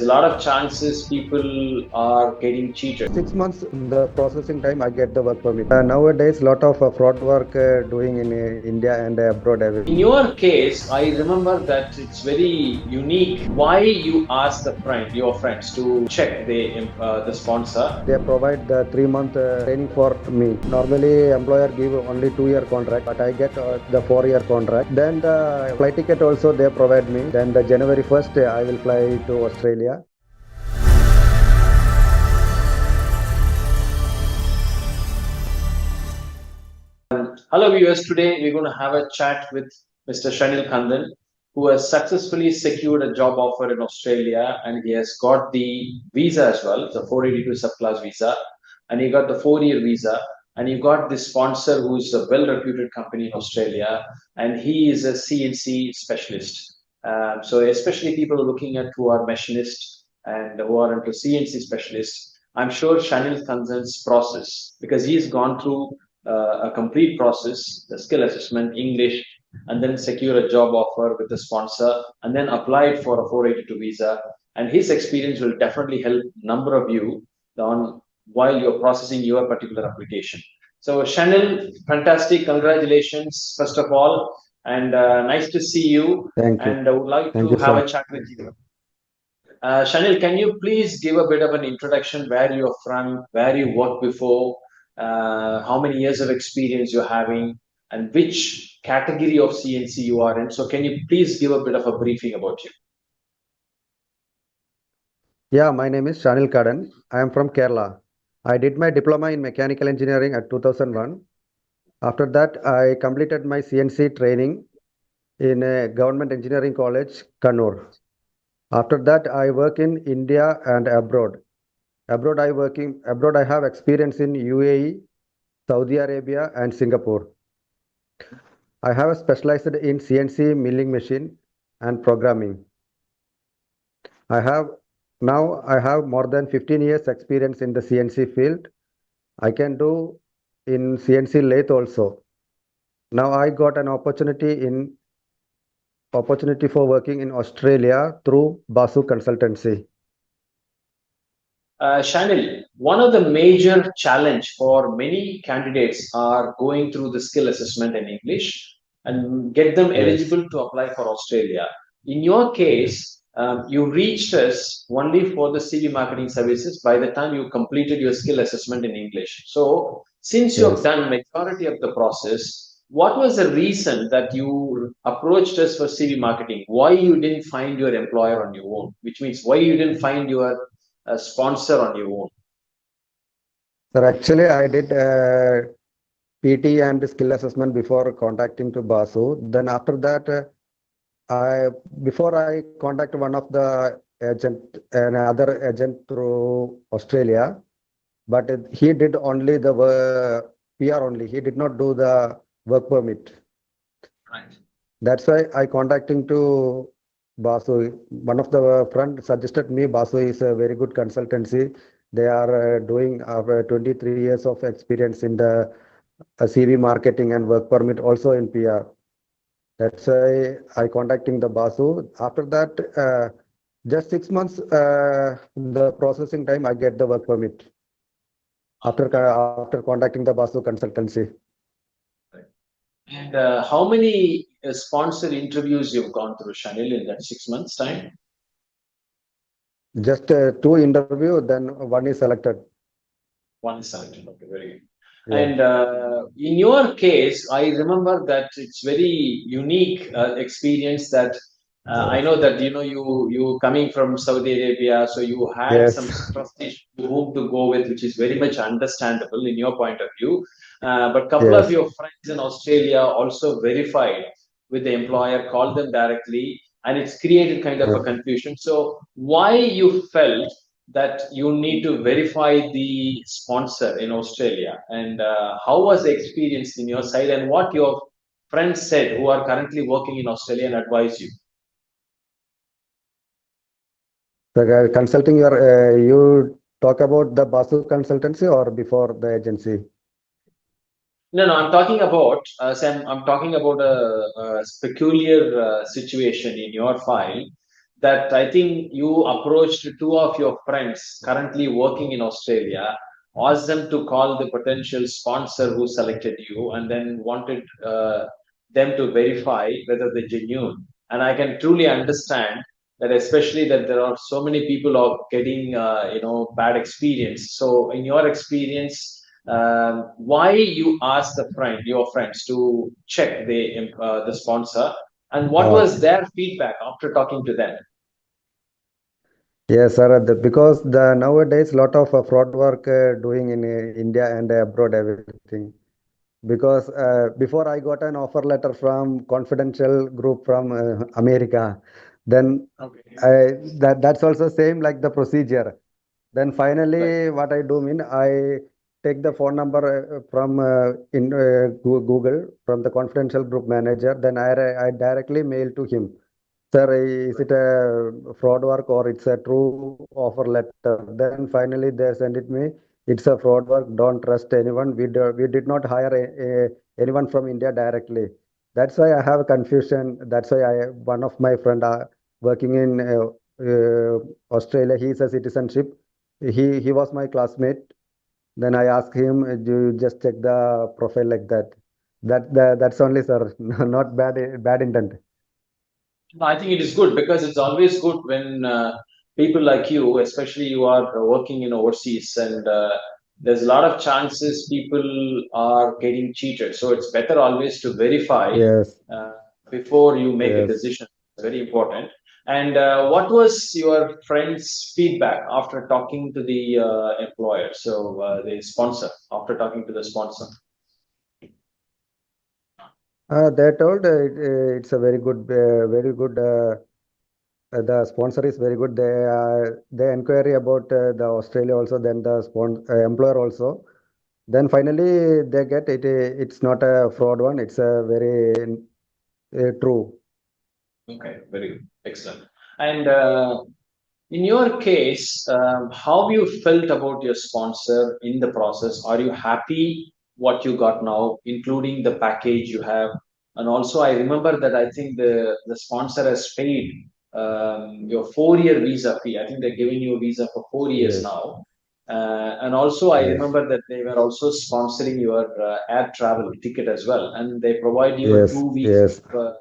there's a lot of chances people are getting cheated. 6 months the processing time I get the work permit. Nowadays lot of fraud work doing in India and abroad. In your case, I remember that it's very unique. Why you ask your friends to check the sponsor? They provide the 3 month training for me. Normally employer give only 2 year contract, but I get the 4 year contract. Then the flight ticket also they provide me. Then the January 1st I will fly to Australia. Hello viewers, today we're going to have a chat with Mr. Shanil Kandan, who has successfully secured a job offer in Australia, and he has got the visa as well, the 482 Subclass visa, and he got the 4-year visa, and he got this sponsor who is a well-reputed company in Australia, and he is a CNC specialist. So especially people looking at who are machinists and who are into CNC specialists, I'm sure Shanil Kandan's process, because he's gone through a complete process, the skill assessment, English, and then secure a job offer with the sponsor, and then applied for a 482 visa. And his experience will definitely help number of you on while you're processing your particular application. So Shanil, fantastic, congratulations first of all, and nice to see you. Thank you. And I would like Thank to you, have sir. a chat with you. Shanil, can you please give a bit of an introduction, where you're from, where you worked before, how many years of experience you're having, and which category of CNC you are in? So can you please give a bit of a briefing about you? Yeah, my name is Shanil Kadan. I am from Kerala. I did my diploma in mechanical engineering at 2001. After that, I completed my CNC training in a government engineering college, Kannur. After that, I work in India and abroad. Abroad I have experience in UAE, Saudi Arabia, and Singapore. I have specialized in CNC milling machine and programming. I have more than 15 years experience in the CNC field. I can do in CNC lathe also. Now I got an opportunity for working in Australia through Baasu Consultancy. Shanil, one of the major challenge for many candidates are going through the skill assessment in English and get them eligible to apply for Australia. In your case, you reached us only for the CV marketing services by the time you completed your skill assessment in English. So since you have done majority of the process, what was the reason that you approached us for CV marketing? Why you didn't find your employer on your own? Which means why you didn't find your sponsor on your own? Sir, actually, I did PT and skill assessment before contacting to Baasu. Then after that, before I contact one of the another agent through Australia, but he did only the PR only. He did not do the work permit. Right. That's why I contacting to Baasu. One of the friend suggested me Baasu is a very good consultancy. They are doing 23 years of experience in the CV marketing and work permit, also in PR. That's why I contacting the Baasu. After that, just 6 months, the processing time, I get the work permit. After contacting the Baasu consultancy. And how many sponsor interviews you've gone through, Shanil, in that 6 months time? Just 2 interview, then one is selected. One is selected. Okay, very good. Yeah. And in your case, I remember that it's very unique experience that I know that you coming from Saudi Arabia, so you had some prestige to whom to go with, which is very much understandable in your point of view. But couple of your friends in Australia also verified with the employer, called them directly, and it's created kind of a confusion. So why you felt that you need to verify the sponsor in Australia, and how was the experience in your side, and what your friends said who are currently working in Australia and advise you? The consulting, you talk about the Baasu consultancy or before the agency? No, I'm talking about Sam. I'm talking about a peculiar situation in your file that I think you approached two of your friends currently working in Australia, asked them to call the potential sponsor who selected you, and then wanted them to verify whether they're genuine. And I can truly understand that, especially that there are so many people are getting bad experience. So, in your experience, why you asked your friends to check the sponsor, and what Uh, was their feedback after talking to them? yes, sir. Because the nowadays lot of fraud work doing in India and abroad everything. Because before I got an offer letter from confidential group from America, then Okay. that's also same like the procedure. Then Right. finally, what I do mean, I take the phone number from in Google from the confidential group manager. Then I directly mail to him. Sir, is it a fraud work or it's a true offer letter? Then finally they send it me. It's a fraud work. Don't trust anyone. We did not hire anyone from India directly. That's why I have a confusion. That's why one of my friend working in Australia. He's a citizenship. He was my classmate. Then I asked him, "Do you just check the profile like that?" That's only, sir. Not bad intent. No, I think it is good because it's always good when people like you, especially you are working in overseas, and there's a lot of chances people are getting cheated. So it's better always to verify Yes. uh, before you make a Yes. decision. It's very important. And what was your friend's feedback after talking to the employer? So the sponsor, after talking to the sponsor. They told it's a very good. The sponsor is very good. They inquiry about the Australia also, then the employer also. Then finally they get it. It's not a fraud one. It's a very true. Okay, very good. Excellent. And in your case, how you felt about your sponsor in the process? Are you happy what you got now, including the package you have? And also, I remember that I think the sponsor has paid your 4 year visa fee. I think they're giving you a visa for 4 years Yes. now. And also, I Yes. remember that they were also sponsoring your air travel ticket as well, and they provide you a Yes. 2 weeks Yes. of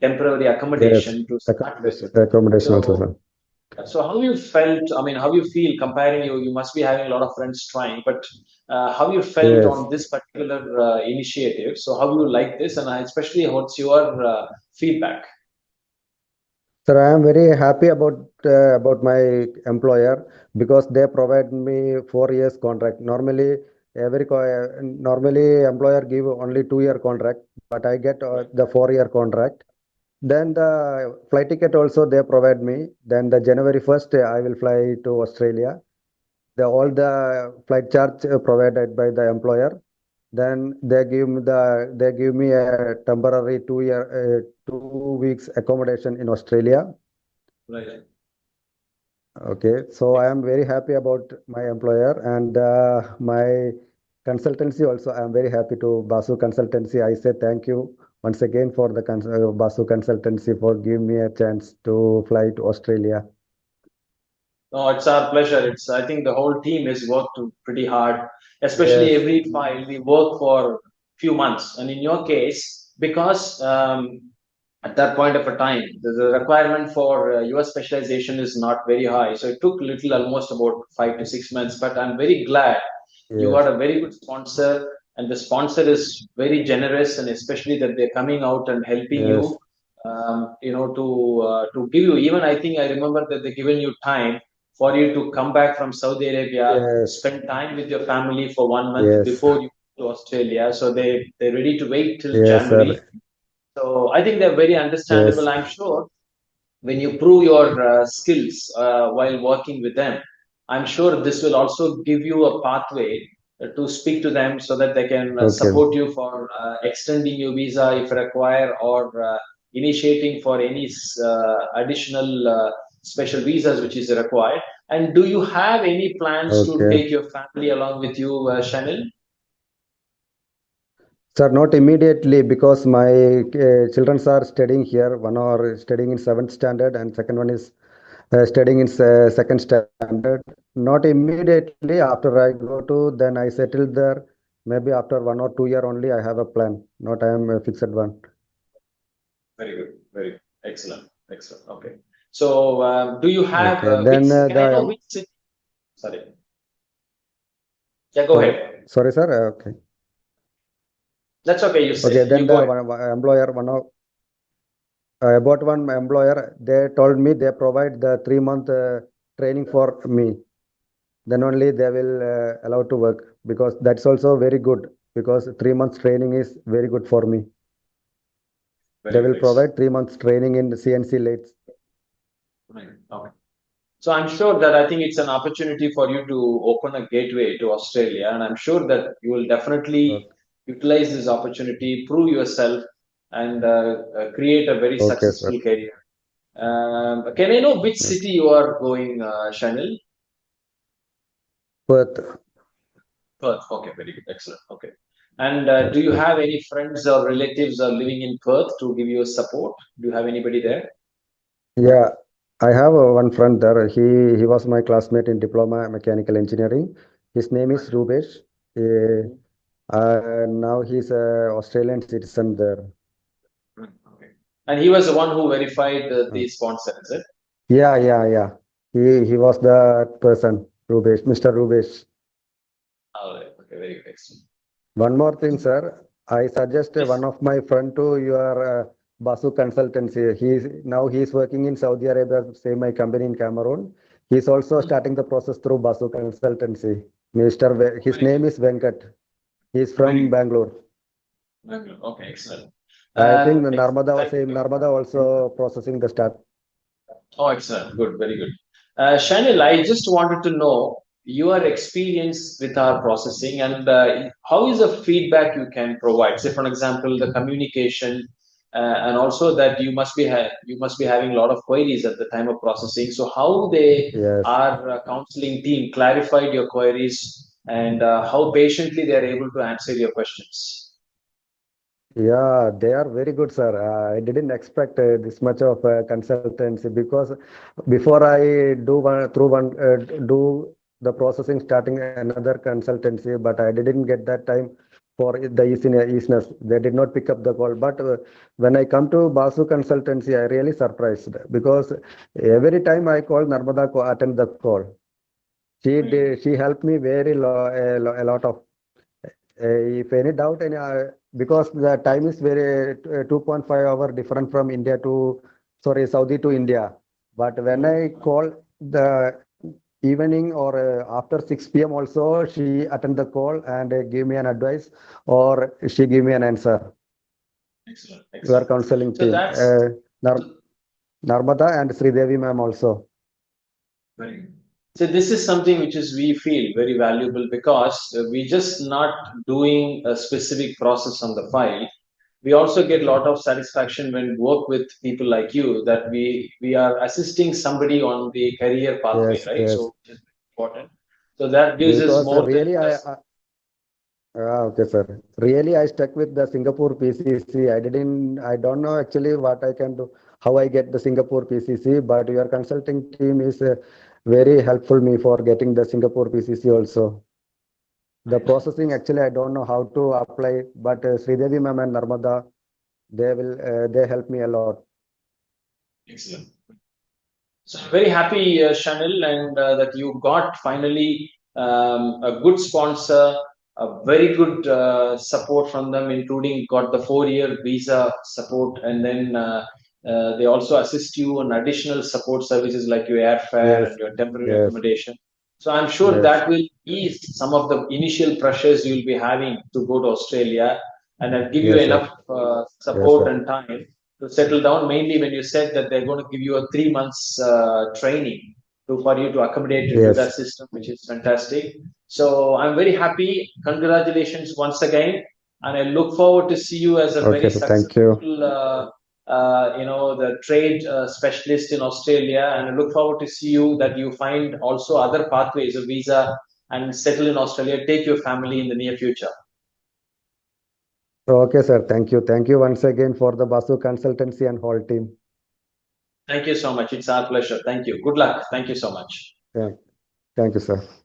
temporary Yes. accommodation to start with. Accommodation also, So, sir. so how you felt? I mean, how you feel comparing you? You must be having a lot of friends trying, but how you felt Yes. on this particular initiative? So how you like this, and especially what's your feedback? Sir, I am very happy about my employer because they provide me 4 years contract. Normally employer give only 2 year contract, but I get Right. the 4 year contract. Then the flight ticket also they provide me. Then the January 1st I will fly to Australia. All the flight charge provided by the employer. Then they give me a temporary 2 weeks accommodation in Australia. Right. Okay, so I am very happy about my employer and my consultancy also. I am very happy to Baasu Consultancy. I say thank you once again for the Baasu Consultancy for giving me a chance to fly to Australia. No, it's our pleasure. It's I think the whole team has worked pretty hard, especially Yes, every file we work for few months. And in your case, because at that point of a time, the requirement for your specialization is not very high. So it took little, almost about 5 to 6 months. But I'm very glad you got yes, a very good sponsor, and the sponsor is very generous, and especially that they're coming out and helping yes, you. To give you, even I think I remember that they're giving you time for you to come back from Saudi Arabia, yes, spend time with your family for 1 month yes, before you go to Australia. So they're ready to wait till yes, January. sir. So I think they're very understandable. Yes, I'm sure when you prove your skills while working with them, I'm sure this will also give you a pathway to speak to them so that they can okay, support you for extending your visa if required, or initiating for any additional special visas which is required. And do you have any plans to okay. take your family along with you, Shanil? Sir, not immediately because my children are studying here. One are studying in seventh standard, and second one is studying in second standard. Not immediately after I go to, then I settle there. Maybe after 1 or 2 year only, I have a plan. Not I am a fixed one. Very good. Very good. Excellent. Excellent. Okay. So, do you have Okay. which? Then Can I know which city? Sorry. Yeah, go sorry, ahead. sorry, sir. Okay. That's okay. You say. Okay. You Then go the ahead. employer, one of about one employer, they told me they provide the 3 month training for me. Then only they will allow to work because that's also very good because 3 months training is very good for me. Very They good. will Excellent. provide 3 months training in CNC lathes. Right. Okay. So I'm sure that I think it's an opportunity for you to open a gateway to Australia, and I'm sure that you will definitely Okay, utilize this opportunity, prove yourself, and create a very okay, sir. successful career. Can I know which Okay. city you are going, Shanil? But Perth. Okay, very good, excellent. Okay, and do you okay. have any friends or relatives are living in Perth to give you support? Do you have anybody there? Yeah, I have one friend there. He was my classmate in diploma mechanical engineering. His name is Right. Rubesh. Now he's a Australian citizen there. Okay. And he was the one who verified Uh, the sponsor, is it? yeah, yeah, yeah. He was the person, Rubesh, Mr. Rubesh. All right. Okay, very good, excellent. One more thing, sir. I suggest Yes. one of my friend to your Baasu Consultancy. He's working in Saudi Arabia, say my company in Cameroon. He's also Mhm. starting the process through Baasu Consultancy. His Very good. name is Venkat. He's Very from good. Bangalore. Very good. Okay, excellent. I think the Excellent. Narmada, Thank you. same Narmada also processing the start. Oh, excellent. Good. Very good. Shanil, I just wanted to know your experience with our processing and how is the feedback you can provide? Say, for example, the communication, and also that you must be having a lot of queries at the time of processing. So, how they Yes. our counseling team clarified your queries and how patiently they are able to answer your questions. Yeah, they are very good, sir. I didn't expect this much of consultancy because before I do the processing starting another consultancy, but I didn't get that time for the easiness. They did not pick up the call. But when I come to Basu Consultancy, I really surprised because every time I call Narmada attend the call. She helped me a lot of if any doubt, because the time is very 2.5 hour different from India to, sorry, Saudi to India. But when Mhm. I call the evening or after 6 p.m. also, she attend the call and give me an advice or she give me an answer. Excellent. Your Excellent. counseling So team, that's Narmada and Sridevi ma'am also. very good. So this is something which is we feel very valuable because we just not doing a specific process on the file. We also get a lot of satisfaction when work with people like you that we are assisting somebody on the career pathway, Yes, right? yes. So which is important. So that gives us Because more than really, just okay, sir. Really, I stuck with the Singapore PCC. I don't know actually what I can do, how I get the Singapore PCC, but your consulting team is very helpful me for getting the Singapore PCC also. The right. processing, actually, I don't know how to apply, but Sridevi ma'am and Narmada, they help me a lot. Excellent. So I'm very happy, Shanil, and that you got finally a good sponsor, a very good support from them, including got the 4 year visa support, and then they also assist you on additional support services like your airfare Yes, and your temporary yes, accommodation. So I'm sure yes, that will ease some of the initial pressures you'll be having to go to Australia, and I'll give you yes, enough sir. Yes, support sir. and time to settle down. Mainly when you said that they're going to give you a 3 months training for you to accommodate into Yes. that system, which is fantastic. So I'm very happy. Congratulations once again, and I look forward to see you as a Okay, very sir. Thank you. successful, the trade specialist in Australia, and I look forward to see you that you find also other pathways of visa and settle in Australia. Take your family in the near future. Okay, sir. Thank you. Thank you once again for the Baasu Consultancy and whole team. Thank you so much. It's our pleasure. Thank you. Good luck. Thank you so much. Yeah. Thank you, sir.